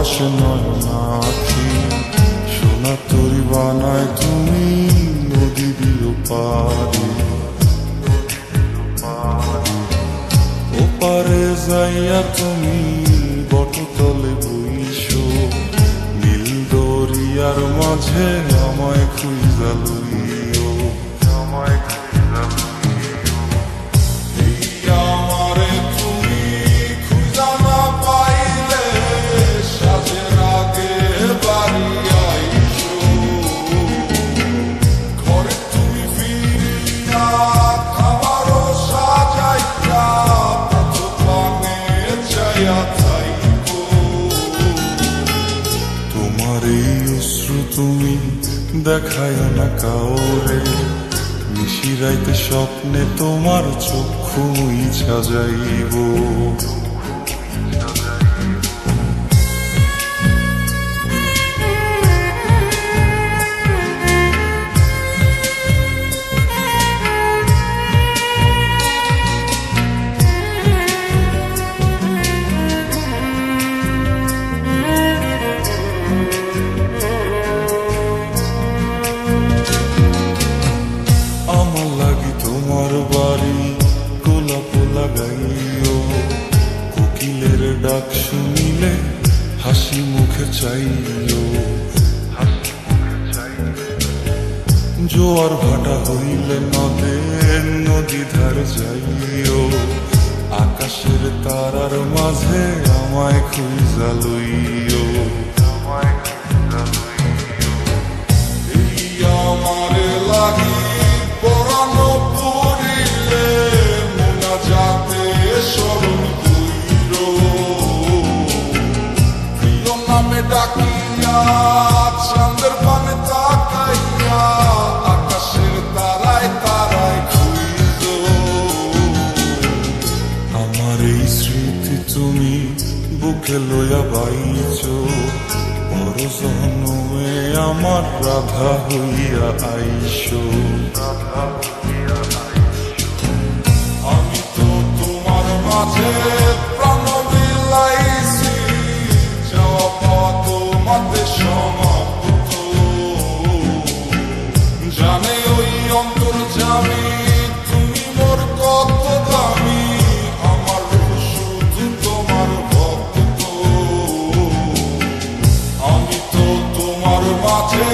ভাসে নয়ন আখি, সোনা তরি বানায় তুমি নদীর পারে। ওপারে যাইয়া তুমি বটতলে বইসো, নীল দরিয়ার মাঝে আমায় খুঁজা লইও, আমায় খুঁজা লইও। এই আমারে তুমি খুঁজা না পাইলে সাজের আগে বাড়ি আইসো, ঘরে তুমি ফিরিয়া খাবারও সাজাইয়া পথ পানে যাইয়া থাইকো। তোমার এই অশ্রু তুমি দেখায় না কাউরে, নিশিরাইতে স্বপ্নে তোমার চক্ষু মুইছা যাইব। আমার লাগি তোমার বাড়ি গোলাপ লাগাইও, কোকিলের ডাক শুনিলে হাসি মুখে চাইও। জোয়ার ভাটা হইলে নদে নদী ধার যাইও, আকাশের তারার মাঝে আমায় খুঁজা লইও, আমায় খুঁজা লইও। এই আমারে লাগি পরানো পড়িলে মোনাজাতে স্মরণ কইরো, প্রিয় নামে ডাকিয়া চাঁদের পানে তাকাইয়া আকাশের তারায় তারায় খুঁজো। আমার এই স্মৃতি তুমি বুকে লইয়া বাইছো, পর জন্মে আমার রাধা হইয়া আইসো। আমি তো তোমার মাঝে প্রাণ বিলাইছি, যাওয়া পাওয়া তোমাতে সমাপ্ত। জানে ওই অন্তর্যামী তুমি মোর কত দামি, আমার শুধু তোমার ভক্ত। আমি তো তোমার মাঝে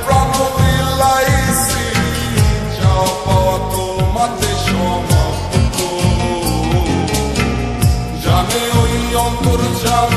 প্রাণ বিলাইছি, যাওয়া পাওয়া তোমাতে সমাপ্ত। জানে ওই অন্তর্যামী